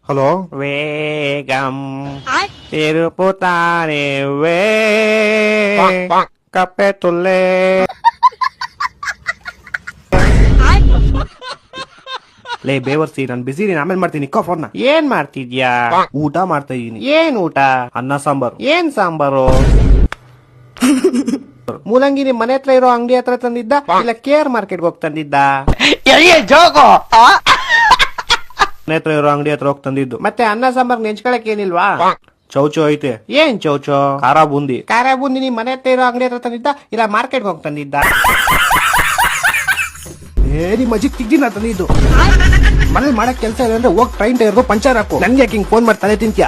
Hello, ವೇಗಂ ತಿರುಪುತ್ತಾನೆ way ಕಪ್ಪೆ ತುಲ್ಲೆ. ಲೇ ಬೇವರ್ಸಿ, ನಾನ್ ಬಿಸಿ ಇದೀನಿ, ಆಮೇಲೆ ಮಾಡ್ತೀನಿ. ಫೋನ್ ಏನ್ ಮಾಡ್ತಿದ್ಯಾ? ಊಟ ಮಾಡ್ತಾ ಇದೀನಿ. ಏನ್ ಊಟ? ಅನ್ನ ಸಾಂಬಾರು. ಏನ್ ಸಾಂಬಾರು? ಮೂಲಂಗಿ ನಿಮ್ ಮನೆ ಹತ್ರ ಇರೋ ಅಂಗಡಿ ಹತ್ರ ತಂದಿದ್ದ ಇಲ್ಲ ಕೇರ್ ಮಾರ್ಕೆಟ್ ಹೋಗಿ ತಂದಿದ್ದ? ಮನೆ ಹತ್ರ ಇರೋ ಅಂಗಡಿ ಹತ್ರ ಹೋಗಿ ತಂದಿದ್ದು. ಮತ್ತೆ ಅನ್ನ ಸಾಂಬಾರ್ ನೆಂಚ್ಕೊಳಕ್ ಏನಿಲ್ವಾ? ಚೌಚೋ ಐತೆ. ಏನ್ ಚೌಚೋ? ಖಾರ ಬೂಂದಿ. ಖಾರ ಬೂಂದಿ ನಿಮ್ ಮನೆ ಹತ್ರ ಇರೋ ಅಂಗಡಿ ಹತ್ರ ತಂದಿದ್ದ ಇಲ್ಲ ಮಾರ್ಕೆಟ್ ಹೋಗಿ ತಂದಿದ್ದ? ನಿಮ್ ಅಜ್ಜಿ ತಿಗ್ದಿನ ತಂದಿದ್ದು. ಮನೇಲಿ ಮಾಡಕ್ ಕೆಲಸ ಇಲ್ಲ ಅಂದ್ರೆ ಹೋಗಿ ಟ್ರೈನ್ ಟೈರ್ ಪಂಚರ್ ಹಾಕು. ನನ್ಗೆ ಯಾಕೆ ಹಿಂಗ್ ಫೋನ್ ಮಾಡಿ ತಲೆ ತಿಂತ್ಯಾ?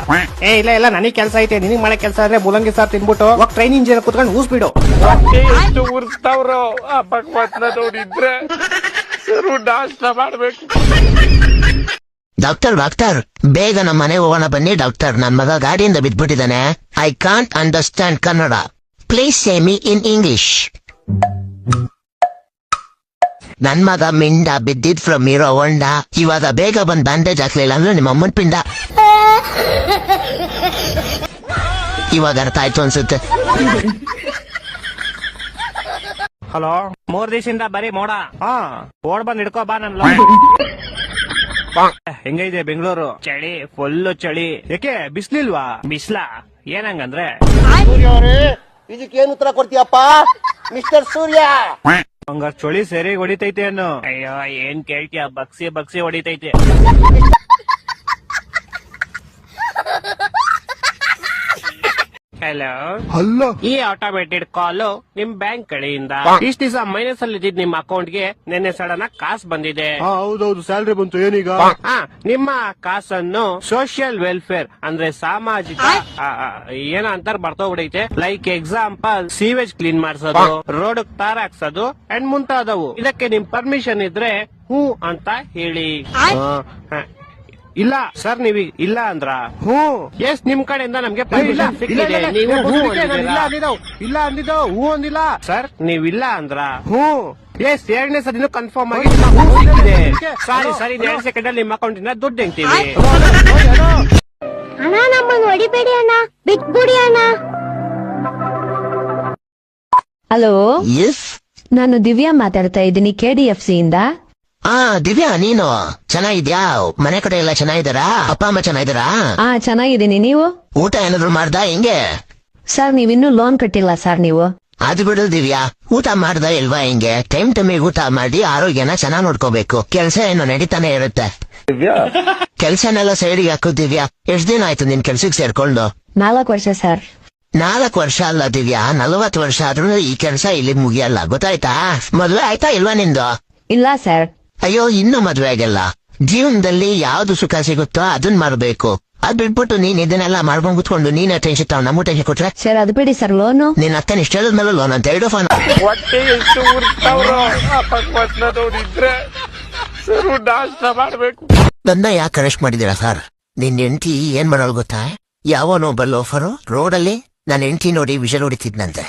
ಇಲ್ಲ ಇಲ್ಲ, ನನಗೆ ಕೆಲಸ ಐತೆ. ನಿನಗ್ ಮಾಡಕ್ ಕೆಲಸ ಅಂದ್ರೆ ಮೂಲಂಗಿ ಸಾರ್ ತಿನ್ಬಿಟ್ಟು ಹೋಗಿ ಟ್ರೈನ್ ಇಂಜಿನ್ ಕುತ್ಕೊಂಡು ಊಸ್ಬಿಡು. ಎಷ್ಟು ಉರ್ಸ್ತಾವ್ರೋ ಆ ಭಗವಂತನವ್ರಿದ್ರೆ ನಾಷ್ಟ ಮಾಡ್ಬೇಕು. ಡಾಕ್ಟರ್ ಬೇಗ ನಮ್ಮ ಮನೆ ಹೋಗೋಣ ಬನ್ನಿ ಡಾಕ್ಟರ್. ನನ್ ಮಗ ಗಾಡಿಯಿಂದ ಬಿದ್ಬಿಟ್ಟಿದ್ದಾನೆ. I can't understand Kannada. Please say me in English. ನನ್ ಮಗ ಮಿಂಡ ಬಿದ್ದಿದ್ ಫ್ರಮ್ ಹೀರೋ ಹೊಂಡ. ಇವಾಗ ಬೇಗ ಬಂದ್ ಬ್ಯಾಂಡೇಜ್ ಹಾಕ್ಲಿಲ್ಲ ಅಂದ್ರೆ ನಿಮ್ಮ ಅಮ್ಮನ್ ಪಿಂಡ. ಇವಾಗ ಅರ್ಥ ಆಯ್ತು ಅನ್ಸುತ್ತೆ. ಹಲೋ, 3 ದಿವಸದಿಂದ ಬರೀ ಮೋಡ. ಓಡ್ ಬಂದ್ ಹಿಡ್ಕೋ ಬಾ. ನನ್ ಹೆಂಗೈತೆ ಬೆಂಗಳೂರು? ಚಳಿ, ಫುಲ್ಲು ಚಳಿ. ಯಾಕೆ ಬಿಸ್ಲಿಲ್ವಾ? ಬಿಸ್ಲಾ? ಏನಂಗಂದ್ರೆ ಇದಕ್ಕೇನು ಉತ್ತರ ಕೊಡ್ತೀಯಪ್ಪ ಮಿಸ್ಟರ್ ಸೂರ್ಯ? ಹಂಗಾರ್ ಚಳಿ ಸರಿ ಹೊಡಿತೈತೆ ಅನ್ನು. ಅಯ್ಯೋ, ಏನ್ ಕೇಳ್ತೀಯ? ಬಗ್ಸಿ ಹೊಡಿತೈತೆ. Hello, hello. ಈ ಆಟೋಮೇಟೆಡ್ ಕಾಲು ನಿಮ್ ಬ್ಯಾಂಕ್ ಕಡೆಯಿಂದ. ಇಷ್ಟ ದಿವಸ ಮೈನಸ್ ಅಲ್ಲಿ ಇದ್ದಿದ್ ನಿಮ್ ಅಕೌಂಟ್ಗೆ ನಿನ್ನೆ ಸಡನ್ ಆಗಿ ಕಾಸು ಬಂದಿದೆ. ಹೌದೌದು, ಸ್ಯಾಲ್ರಿ ಬಂತು. ಏನೀಗ? ನಿಮ್ಮ ಕಾಸನ್ನು ಸೋಷಿಯಲ್ ವೆಲ್ಫೇರ್ ಅಂದ್ರೆ ಸಾಮಾಜಿಕ ಏನೋ ಅಂತಾರ ಬರ್ತೋಗ್ಬಿಡೈತೆ. ಲೈಕ್ ಎಕ್ಸಾಂಪಲ್ ಸೀವೇಜ್ ಕ್ಲೀನ್ ಮಾಡ್ಸೋದು, ರೋಡ್ ತಾರ್ ಹಾಕ್ಸೋದು ಅಂಡ್ ಮುಂತಾದವು. ಇದಕ್ಕೆ ನಿಮ್ ಪರ್ಮಿಷನ್ ಇದ್ರೆ ಹೂ ಅಂತ ಹೇಳಿ. ಇಲ್ಲ ಸರ್, ನೀವ್ ಇಲ್ಲ ಅಂದ್ರ ಎಸ್ ನಿಮ್ ಕಡೆಯಿಂದ ನಮ್ಗೆ ಪರ್ಮಿಷನ್ ಸಿಕ್ಕಿದೆ. ನೀವು ಇಲ್ಲ ಅಂದಿದ್ದು ಹೂ ಅಂದಿಲ್ಲ ಸರ್. ನೀವ್ ಇಲ್ಲ ಅಂದ್ರ ಎಸ್ 2ನೇ ಸಲ ಕನ್ಫರ್ಮ್ ಆಗಿ ಹೂ ಸಿಕ್ಕಿದೆ. ಸರಿ 2 ಸೆಕೆಂಡ್ ಅಲ್ಲಿ ನಿಮ್ಮ ಅಕೌಂಟ್ ಇಂದ ದುಡ್ಡು ಹೆಂಗ್ತೀವಿ. ಅಣ್ಣ, ನಮ್ಮನ್ನು ಹೊಡಿಬೇಡಿ ಅಣ್ಣ, ಬಿಟ್ಬಿಡಿ ಅಣ್ಣ. ಹಲೋ, ನಾನು ದಿವ್ಯಾ ಮಾತಾಡ್ತಾ ಇದ್ದೀನಿ KDFC ಇಂದ. ದಿವ್ಯಾ, ನೀನು ಚೆನ್ನಾಗಿದ್ಯಾ? ಮನೆ ಕಡೆ ಎಲ್ಲ ಚೆನ್ನಾಗಿದ್ದಾರಾ? ಅಪ್ಪ ಅಮ್ಮ ಚೆನ್ನಾಗಿದ್ದಾರಾ? ಚೆನ್ನಾಗಿದ್ದೀನಿ. ನೀವು ಊಟ ಏನಾದ್ರು ಮಾಡ್ದಾ? ಹೆಂಗೆ ಸರ್? ನೀವಿನ್ನೂ ಲೋನ್ ಕಟ್ಟಿಲ್ಲ ಸರ್. ನೀವು ಅದು ಬಿಡು ದಿವ್ಯಾ, ಊಟ ಮಾಡ್ದ ಇಲ್ವಾ? ಹೆಂಗೆ ಟೈಮಿಗೆ ಊಟ ಮಾಡಿ ಆರೋಗ್ಯನ ಚೆನ್ನಾಗ್ ನೋಡ್ಕೋಬೇಕು. ಕೆಲ್ಸ ಏನು ನಡೀತಾನೆ ಇರುತ್ತೆ. ಕೆಲ್ಸನೆಲ್ಲ ಸೈಡಿಗೆ ಹಾಕು ದಿವ್ಯಾ. ಎಷ್ಟ್ ದಿನ ಆಯ್ತು ನಿನ್ ಕೆಲ್ಸಕ್ಕೆ ಸೇರ್ಕೊಂಡು? 4 ವರ್ಷ ಸರ್. 4 ವರ್ಷ ಅಲ್ಲ ದಿವ್ಯಾ, 40 ವರ್ಷ ಆದ್ರೂ ಈ ಕೆಲ್ಸ ಇಲ್ಲಿ ಮುಗಿಯಲ್ಲ, ಗೊತ್ತಾಯ್ತಾ? ಮದ್ವೆ ಆಯ್ತಾ ಇಲ್ವಾ ನಿಂದು? ಇಲ್ಲ ಸರ್. ಅಯ್ಯೋ, ಇನ್ನು ಮದ್ವೆ ಆಗಲ್ಲ. ಜೀವನದಲ್ಲಿ ಯಾವ್ದು ಸುಖ ಸಿಗುತ್ತೋ ಅದನ್ ಮಾಡ್ಬೇಕು. ಅದ್ ಬಿಟ್ಬಿಟ್ಟು ನೀನ್ ಇದನ್ನೆಲ್ಲ ಮಾಡ್ಕೊಂಡ್ ಕುತ್ಕೊಂಡು ನೀನೇ ಟೆನ್ಷನ್ ತಾವ್ ನಮಗೂ ಟೆನ್ಷನ್ ಕೊಟ್ರೆ ಸರ್ ಅದು ಬಿಡಿ ಸರ್. ಲೋನು ನಿನ್ ಅತ್ತನ ಇಷ್ಟ ಹೇಳಿದ್ಮೇಲೆ ಲೋನ್ ಅಂತ 2 ಫೋನ್. ಹೊಟ್ಟೆ ಎಷ್ಟು ಉರ್ಸ್ತಾವ್ರೋ ಆ ಭಗವಂತನವ್ರಿದ್ರೆ ನಾಷ್ಟ ಮಾಡ್ಬೇಕು. ನನ್ನ ಯಾಕೆ ಅರೆಸ್ಟ್ ಮಾಡಿದೀರಾ ಸರ್? ನಿನ್ ಹೆಂಡತಿ ಏನ್ ಮಾಡೋಳು ಗೊತ್ತಾ? ಯಾವನೊಬ್ಬ ಲೋಫರು ರೋಡಲ್ಲಿ ನನ್ನ ಹೆಂಡತಿ ನೋಡಿ ವಿಷಲ್ ಹೊಡಿತಿದ್ನಂತೆ.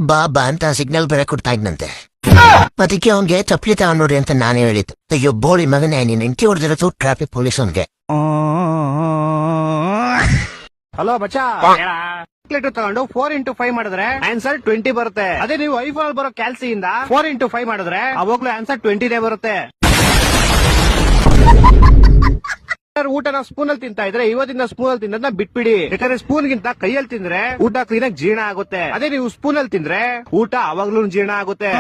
ಬಾ ಅಂತ ಸಿಗ್ನಲ್ ಬೇರೆ ಕೊಡ್ತಾ ಇದ್ನಂತೆ. ಅದಕ್ಕೆ ಅವನ್ಗೆ ತಪ್ಪಲಿ ತಗೊಂಡ್ರಿ ಅಂತ ನಾನೇ ಹೇಳಿದ್ದು. ಅಯ್ಯೋ ಬೋಳಿ ಮಗನೇ, ನೀನ್ ಹೆಂಡತಿ ಹೊಡೆದಿರೋದು ಟ್ರಾಫಿಕ್ ಪೊಲೀಸ್ ಅವನ್ಗೆ. ಹಲೋ ಬಚ್ಚಾ, ಕ್ಯಾಲ್ಕುಲೇಟರ್ ತಗೊಂಡು 4x5 ಮಾಡಿದ್ರೆ ಆನ್ಸರ್ 20 ಬರುತ್ತೆ. ಅದೇ ನೀವು ಐಫೋನ್ ಬರೋ ಕ್ಯಾಲ್ಸಿಯಿಂದ 4x5 ಮಾಡಿದ್ರೆ ಅವಾಗ್ಲೂ ಆನ್ಸರ್ 20 ಬರುತ್ತೆ. ಊಟನ ಸ್ಪೂನ್ ಅಲ್ಲಿ ತಿಂತಾ ಇದ್ರೆ ಇವತ್ತಿನ ಸ್ಪೂನ್ ಅಲ್ಲಿ ತಿನ್ನೋದನ್ನ ಬಿಟ್ಬಿಡಿ. ಯಾಕಂದ್ರೆ ಸ್ಪೂನ್ ಗಿಂತ ಕೈಯಲ್ಲಿ ತಿಂದ್ರೆ ಊಟ ಕ್ಲೀನಾಗಿ ಜೀರ್ಣ ಆಗುತ್ತೆ. ಅದೇ ನೀವು ಸ್ಪೂನ್ ಅಲ್ಲಿ ತಿಂದ್ರೆ ಊಟ ಅವಾಗ್ಲೂ ಜೀರ್ಣ ಆಗುತ್ತೆ.